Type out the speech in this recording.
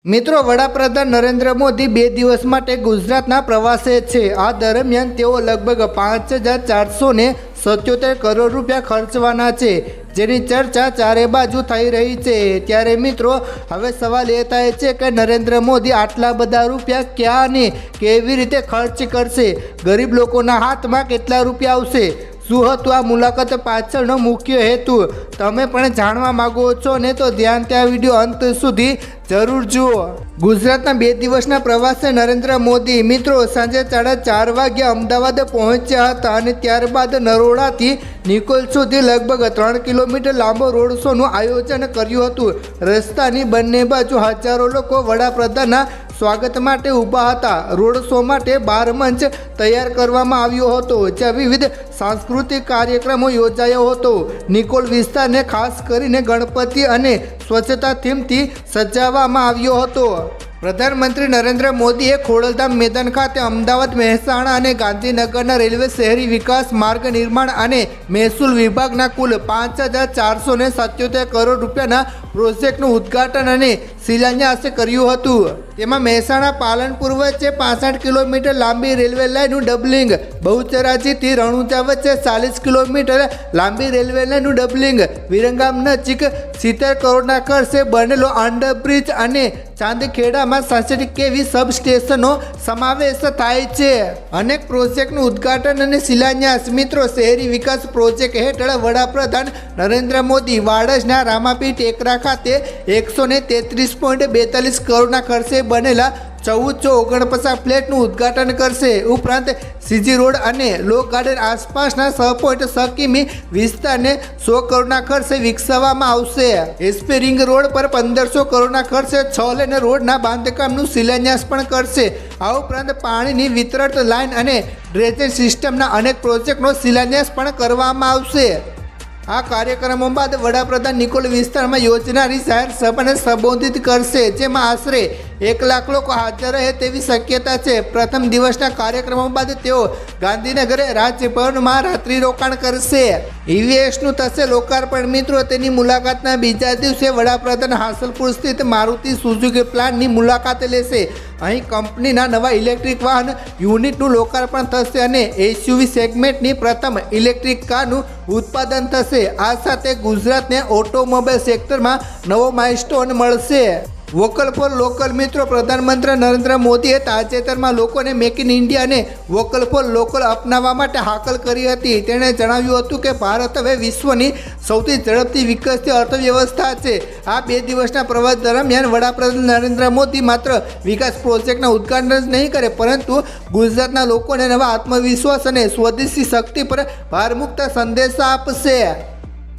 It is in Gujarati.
મિત્રો, વડાપ્રધાન નરેન્દ્ર મોદી 2 દિવસ માટે ગુજરાતના પ્રવાસે છે। આ દરમિયાન તેઓ લગભગ 5,477 કરોડ રૂપિયા ખર્ચવાના છે, જેની ચર્ચા ચારે બાજુ થઈ રહી છે। ત્યારે મિત્રો, હવે સવાલ એ થાય છે કે નરેન્દ્ર મોદી આટલા બધા રૂપિયા ક્યાં અને કેવી રીતે ખર્ચ કરશે? ગરીબ લોકોના હાથમાં કેટલા રૂપિયા આવશે? શું હતું આ મુલાકાત પાછળનો મુખ્ય હેતુ? તમે પણ જાણવા માંગો છો ને? તો ધ્યાનથી આ વિડીયો અંત સુધી જરૂર જુઓ। ગુજરાતના 2 દિવસના પ્રવાસે નરેન્દ્ર મોદી મિત્રો સાંજે 4:30 વાગ્યે અમદાવાદ પહોંચ્યા હતા અને ત્યારબાદ નરોડાથી નિકોલ સુધી લગભગ 3 કિલોમીટર લાંબો રોડ શોનું આયોજન કર્યું હતું। રસ્તાની બંને બાજુ હજારો લોકો વડાપ્રધાનના સ્વાગત માટે ઊભા હતા। રોડ શો માટે 12 મંચ તૈયાર કરવામાં આવ્યો હતો, જ્યાં વિવિધ સાંસ્કૃતિક કાર્યક્રમો યોજાયો હતો। નિકોલ વિસ્તારને ખાસ કરીને ગણપતિ અને સ્વચ્છતા થીમથી સજાવવામાં આવ્યો હતો। પ્રધાનમંત્રી નરેન્દ્ર મોદીએ ખોડલધામ મેદાન ખાતે અમદાવાદ, મહેસાણા અને ગાંધીનગરના રેલવે શહેરી વિકાસ, માર્ગ નિર્માણ અને મહેસૂલ વિભાગના કુલ 5,477 કરોડ રૂપિયાના પ્રોજેક્ટનું ઉદ્ઘાટન અને શિલાન્યાસ કર્યું હતું। તેમાં મહેસાણા પાલનપુર વચ્ચે 65 કિલોમીટર લાંબી રેલવે લાઇનનું ડબલિંગ, બહુચરાજીથી રણુજા વચ્ચે 40 કિલોમીટર લાંબી રેલવે લાઇનનું ડબલિંગ, વિરંગામ નજીક 70 કરોડના ખર્ચે બનેલો અંડરબ્રિજ અને ચાંદખેડામાં 66 kV સબસ્ટેશનનો સમાવેશ થાય છે। અનેક પ્રોજેક્ટનું ઉદ્ઘાટન અને શિલાન્યાસ મિત્રો, શહેરી વિકાસ પ્રોજેક્ટ હેઠળ વડાપ્રધાન નરેન્દ્ર મોદી વાડજના રામાપીર ટેકરા ખાતે 133.42 કરોડના ખર્ચે બનેલા 1449 ફ્લેટનું ઉદ્ઘાટન કરશે। ઉપરાંત સીજી રોડ અને લો ગાર્ડન આસપાસના 6.6 કિમી વિસ્તારને 100 કરોડના ખર્ચે વિકસાવવામાં આવશે। એસપી રિંગ રોડ પર 1500 કરોડના ખર્ચે 6 લેન રોડના બાંધકામનું શિલાન્યાસ પણ કરશે। આ ઉપરાંત પાણીની વિતરણ લાઇન અને ડ્રેનેજ સિસ્ટમના અનેક પ્રોજેક્ટનો શિલાન્યાસ પણ કરવામાં આવશે। આ કાર્યક્રમો બાદ વડાપ્રધાન નિકોલ વિસ્તારમાં યોજનારી જાહેર સભાને સંબોધિત કરશે, જેમાં આશરે 1 લાખ લોકો હાજર રહે તેવી શક્યતા છે। પ્રથમ દિવસના કાર્યક્રમો બાદ તેઓ ગાંધીનગર રાજભવનમાં રાત્રિ રોકાણ કરશે। ઈવીએસનું થશે લોકાર્પણ મિત્રો, તેની મુલાકાતના બીજા દિવસે વડાપ્રધાન હાસલપુર સ્થિત મારુતિ સુઝુકી પ્લાન્ટની મુલાકાત લેશે। અહીં કંપનીના નવા ઇલેક્ટ્રિક વાહન યુનિટનું લોકાર્પણ થશે અને એસયુવી સેગમેન્ટની પ્રથમ ઇલેક્ટ્રિક કારનું ઉત્પાદન થશે। આ સાથે ગુજરાતને ઓટોમોબાઈલ સેક્ટરમાં નવો માઇલસ્ટોન મળશે। વોકલ ફોર લોકલ મિત્રો, પ્રધાનમંત્રી નરેન્દ્ર મોદીએ તાજેતરમાં લોકોને મેક ઇન ઇન્ડિયા અને વોકલ ફોર લોકલ અપનાવવા માટે હાકલ કરી હતી। તેણે જણાવ્યું હતું કે ભારત હવે વિશ્વની સૌથી ઝડપથી વિકસતી અર્થવ્યવસ્થા છે। આ 2 દિવસના પ્રવાસ દરમિયાન વડાપ્રધાન નરેન્દ્ર મોદી માત્ર વિકાસ પ્રોજેક્ટના ઉદ્ઘાટન જ નહીં કરે, પરંતુ ગુજરાતના લોકોને નવા આત્મવિશ્વાસ અને સ્વદેશી શક્તિ પર ભાર મૂકતા સંદેશા આપશે।